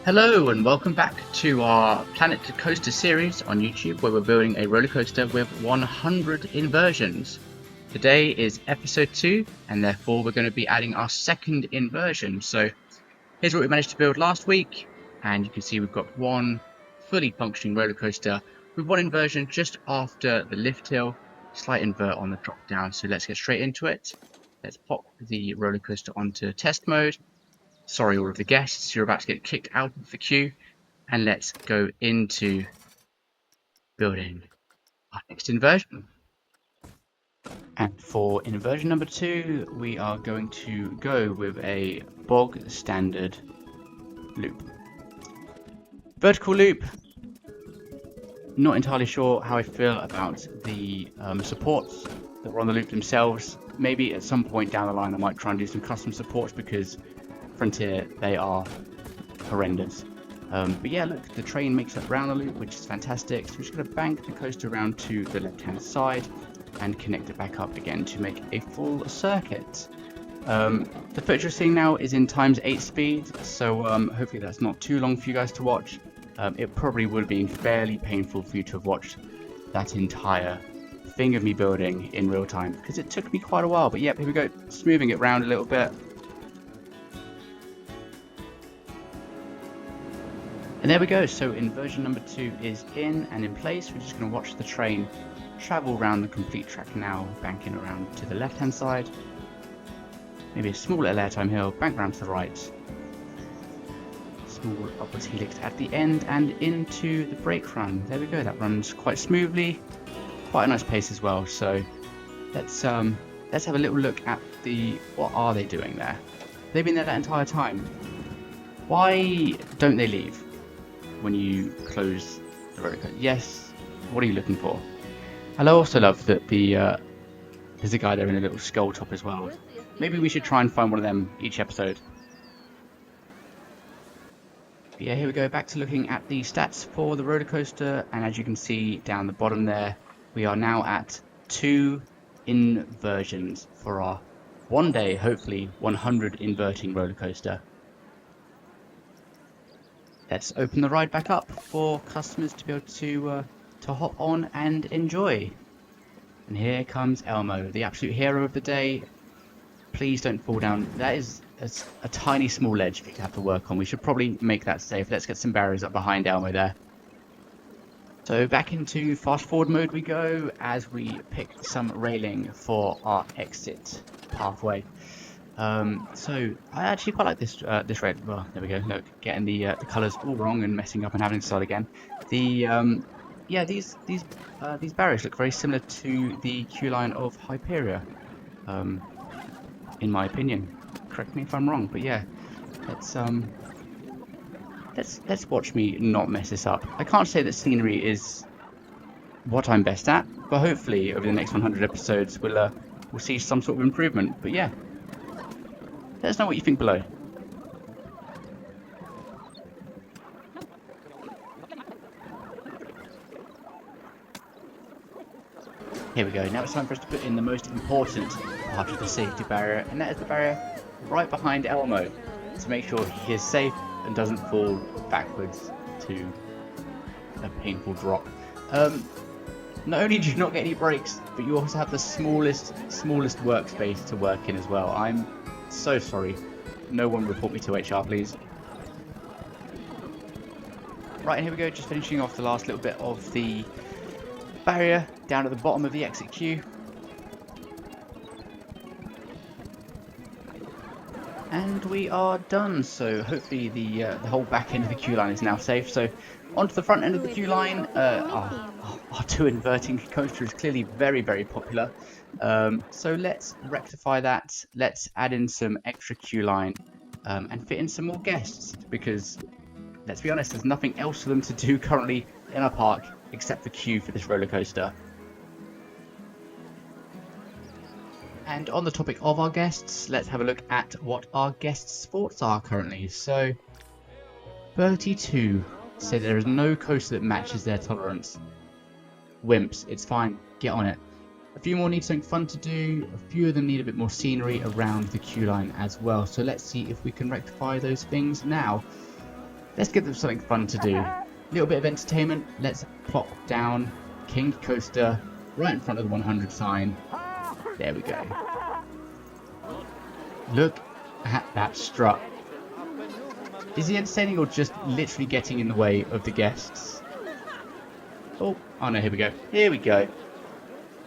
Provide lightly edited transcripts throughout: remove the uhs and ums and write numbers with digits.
Hello and welcome back to our Planet Coaster series on YouTube, where we're building a roller coaster with 100 inversions. Today is episode 2, and therefore we're going to be adding our second inversion. So here's what we managed to build last week, and you can see we've got one fully functioning roller coaster with one inversion just after the lift hill, slight invert on the drop down. So let's get straight into it. Let's pop the roller coaster onto test mode. Sorry, all of the guests, you're about to get kicked out of the queue. And let's go into building our next inversion. And for inversion number 2, we are going to go with a bog standard loop. Vertical loop. Not entirely sure how I feel about the supports that were on the loop themselves. Maybe at some point down the line I might try and do some custom supports, because Frontier, they are horrendous. But yeah, look, the train makes that round the loop, which is fantastic. So we're just going to bank the coaster around to the left-hand side and connect it back up again to make a full circuit. The footage you're seeing now is in ×8 speed, so hopefully that's not too long for you guys to watch. It probably would have been fairly painful for you to have watched that entire thing of me building in real time, because it took me quite a while. But yep, here we go, smoothing it round a little bit. And there we go, so inversion number 2 is in and in place. We're just going to watch the train travel around the complete track now, banking around to the left hand side. Maybe a small little airtime hill, bank round to the right. Small upwards helix at the end and into the brake run. There we go, that runs quite smoothly, quite a nice pace as well. So let's have a little look at what are they doing there? They've been there that entire time. Why don't they leave when you close the roller coaster? Yes, what are you looking for? And I also love that there's a guy there in a little skull top as well. Maybe we should try and find one of them each episode. But yeah, here we go, back to looking at the stats for the roller coaster, and as you can see down the bottom there, we are now at 2 inversions for our one day, hopefully 100 inverting roller coaster. Let's open the ride back up for customers to be able to hop on and enjoy. And here comes Elmo, the absolute hero of the day. Please don't fall down. That is a tiny small ledge for you to have to work on. We should probably make that safe. Let's get some barriers up behind Elmo there. So back into fast forward mode we go as we pick some railing for our exit pathway. So I actually quite like this red. Well, there we go. Look, getting the colours all wrong and messing up and having to start again. Yeah, these barriers look very similar to the queue line of Hyperia, in my opinion. Correct me if I'm wrong, but yeah, let's watch me not mess this up. I can't say that scenery is what I'm best at, but hopefully over the next 100 episodes we'll see some sort of improvement. But yeah. Let us know what you think below. Here we go, now it's time for us to put in the most important part of the safety barrier, and that is the barrier right behind Elmo, to make sure he is safe and doesn't fall backwards to a painful drop. Not only do you not get any brakes, but you also have the smallest workspace to work in as well. I'm so sorry. No one report me to HR, please. Right, and here we go, just finishing off the last little bit of the barrier down at the bottom of the exit queue. And we are done, so hopefully the whole back end of the queue line is now safe. So onto the front end of the queue line, our 2 inverting coaster is clearly very, very popular. So let's rectify that. Let's add in some extra queue line and fit in some more guests, because let's be honest, there's nothing else for them to do currently in our park except for queue for this roller coaster. And on the topic of our guests, let's have a look at what our guests' sports are currently. So 32 say there is no coaster that matches their tolerance. Wimps, it's fine, get on it. A few more need something fun to do, a few of them need a bit more scenery around the queue line as well. So let's see if we can rectify those things now. Let's give them something fun to do. A little bit of entertainment. Let's plop down King Coaster right in front of the 100 sign. There we go. Look at that strut. Is he entertaining or just literally getting in the way of the guests? Oh no, here we go. Here we go.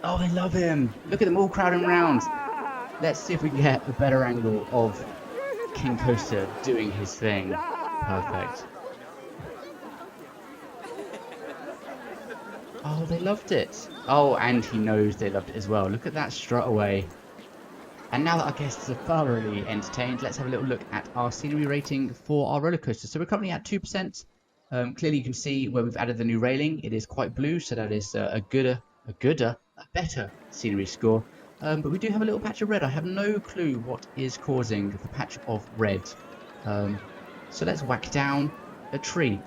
Oh, they love him. Look at them all crowding around. Let's see if we can get a better angle of King Coaster doing his thing. Perfect. Oh, they loved it. Oh, and he knows they loved it as well. Look at that strut away. And now that our guests are thoroughly entertained, let's have a little look at our scenery rating for our roller coaster. So we're currently at 2%. Clearly you can see where we've added the new railing. It is quite blue, so that is a better scenery score. But we do have a little patch of red. I have no clue what is causing the patch of red. So let's whack down a tree.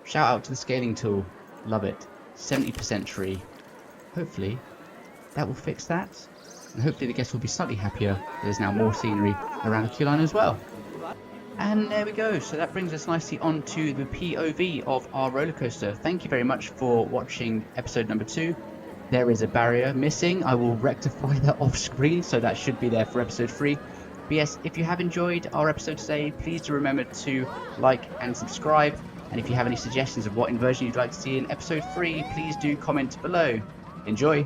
Shout out to the scaling tool. Love it. 70% tree. Hopefully that will fix that. And hopefully the guests will be slightly happier. There's now more scenery around the queue line as well. And there we go. So that brings us nicely on to the POV of our roller coaster. Thank you very much for watching episode number 2. There is a barrier missing. I will rectify that off screen, so that should be there for episode 3. But yes, if you have enjoyed our episode today, please do remember to like and subscribe. And if you have any suggestions of what inversion you'd like to see in episode 3, please do comment below. Enjoy!